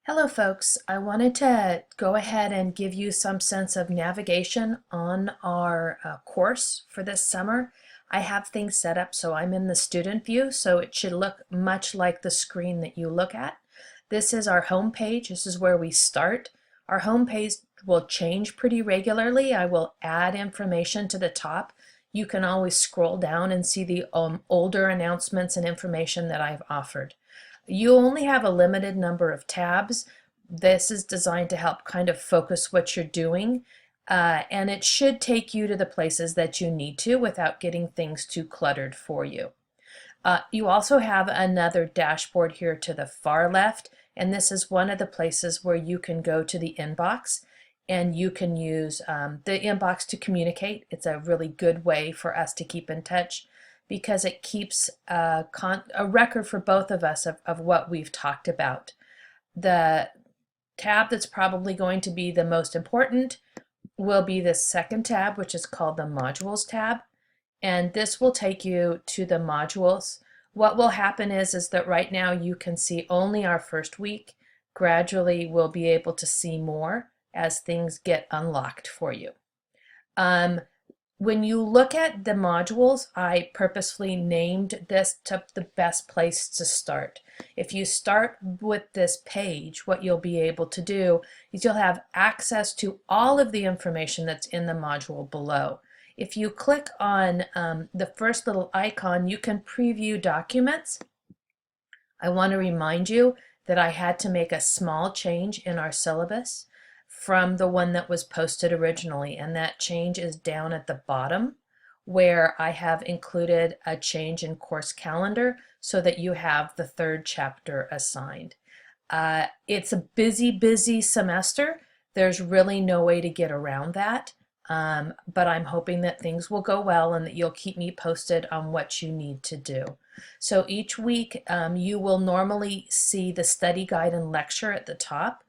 Hello folks, I wanted to go ahead and give you some sense of navigation on our course for this summer. I have things set up so I'm in the student view, so it should look much like the screen that you look at. This is our home page. This is where we start. Our home page will change pretty regularly. I will add information to the top. You can always scroll down and see the older announcements and information that I've offered. You only have a limited number of tabs. This is designed to help kind of focus what you're doing, and it should take you to the places that you need to without getting things too cluttered for you. You also have another dashboard here to the far left, and this is one of the places where you can go to the inbox and you can use the inbox to communicate. It's a really good way for us to keep in touch because it keeps a record for both of us of what we've talked about. The tab that's probably going to be the most important will be the second tab, which is called the Modules tab. And this will take you to the modules. What will happen is that right now you can see only our first week. Gradually we'll be able to see more as things get unlocked for you. When you look at the modules, I purposefully named this to the best place to start. If you start with this page, what you'll be able to do is you'll have access to all of the information that's in the module below. If you click on the first little icon, you can preview documents. I want to remind you that I had to make a small change in our syllabus from the one that was posted originally, and that change is down at the bottom where I have included a change in course calendar so that you have the third chapter assigned. It's a busy semester. There's really no way to get around that, but I'm hoping that things will go well and that you'll keep me posted on what you need to do. So each week you will normally see the study guide and lecture at the top.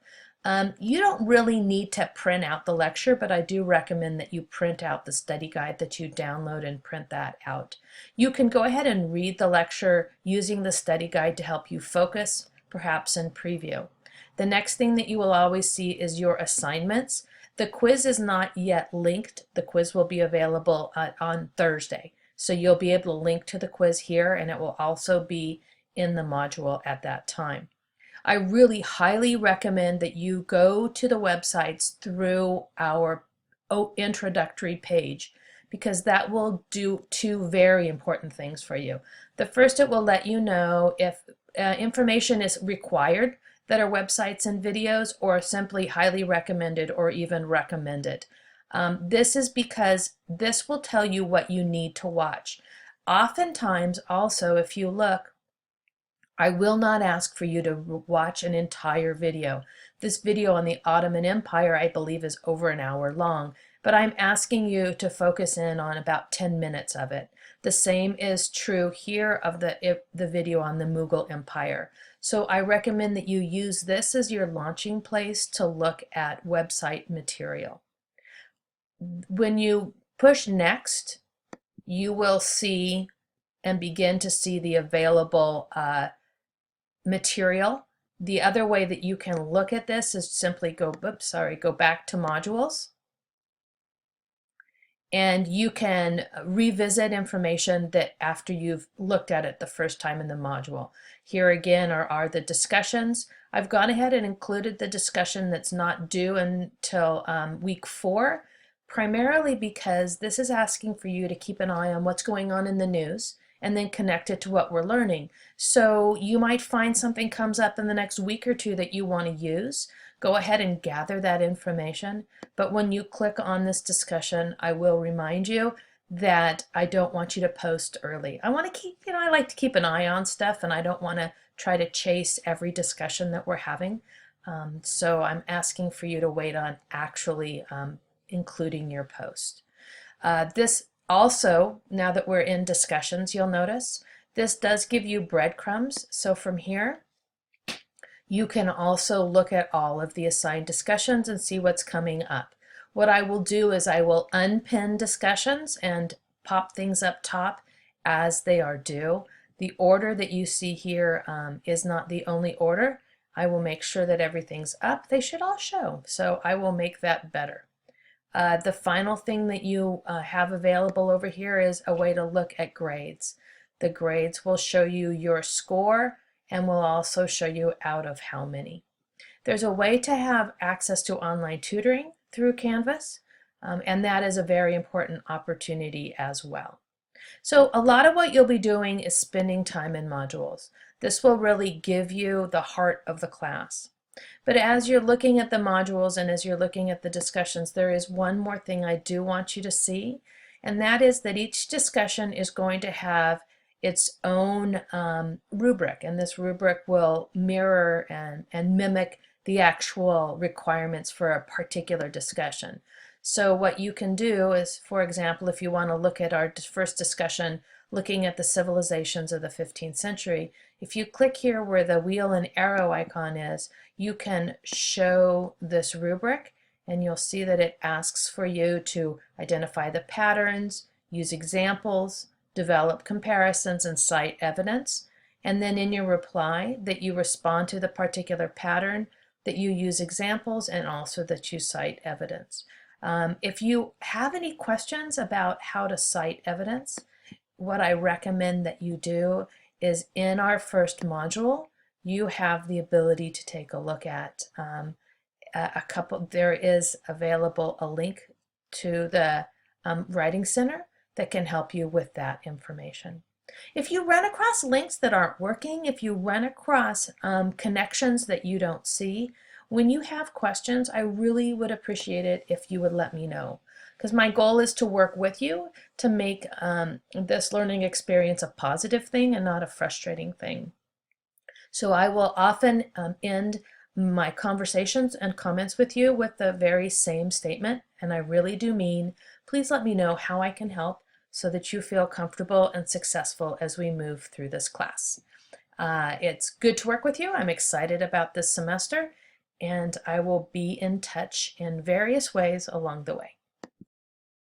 You don't really need to print out the lecture, but I do recommend that you print out the study guide, that you download and print that out. You can go ahead and read the lecture using the study guide to help you focus, perhaps in preview. The next thing that you will always see is your assignments. The quiz is not yet linked. The quiz will be available on Thursday. So you'll be able to link to the quiz here, and it will also be in the module at that time. I really highly recommend that you go to the websites through our introductory page, because that will do two very important things for you. The first, it will let you know if information is required that are websites and videos, or simply highly recommended or even recommended. This is because this will tell you what you need to watch. Oftentimes also, if you look, I will not ask for you to watch an entire video. This video on the Ottoman Empire, I believe, is over an hour long, but I'm asking you to focus in on about 10 minutes of it. The same is true here of the video on the Mughal Empire. So I recommend that you use this as your launching place to look at website material. When you push next, you will see and begin to see the available material. The other way that you can look at this is simply go back to modules, and you can revisit information that after you've looked at it the first time in the module. Here again are the discussions. I've gone ahead and included the discussion that's not due until week 4, primarily because this is asking for you to keep an eye on what's going on in the news and then connect it to what we're learning. So you might find something comes up in the next week or two that you want to use. Go ahead and gather that information. But when you click on this discussion, I will remind you that I don't want you to post early. I want to keep, I like to keep an eye on stuff, and I don't want to try to chase every discussion that we're having. So I'm asking for you to wait on actually including your post. This also, now that we're in discussions, you'll notice this does give you breadcrumbs. So from here, you can also look at all of the assigned discussions and see what's coming up. What I will do is I will unpin discussions and pop things up top as they are due. The order that you see here is not the only order. I will make sure that everything's up. They should all show, so I will make that better. The final thing that you have available over here is a way to look at grades. The grades will show you your score and will also show you out of how many. There's a way to have access to online tutoring through Canvas, and that is a very important opportunity as well. So a lot of what you'll be doing is spending time in modules. This will really give you the heart of the class. But as you're looking at the modules and as you're looking at the discussions, there is one more thing I do want you to see, and that is that each discussion is going to have its own rubric, and this rubric will mirror and mimic the actual requirements for a particular discussion. So what you can do is, for example, if you want to look at our first discussion looking at the civilizations of the 15th century, if you click here where the wheel and arrow icon is, you can show this rubric and you'll see that it asks for you to identify the patterns, use examples, develop comparisons, and cite evidence. And then in your reply that you respond to the particular pattern, that you use examples, and also that you cite evidence. If you have any questions about how to cite evidence, what I recommend that you do is in our first module, you have the ability to take a look at there is available a link to the Writing Center that can help you with that information. If you run across links that aren't working, if you run across connections that you don't see, when you have questions, I really would appreciate it if you would let me know, because my goal is to work with you to make this learning experience a positive thing and not a frustrating thing. So I will often end my conversations and comments with you with the very same statement, and I really do mean, please let me know how I can help so that you feel comfortable and successful as we move through this class. It's good to work with you. I'm excited about this semester, and I will be in touch in various ways along the way.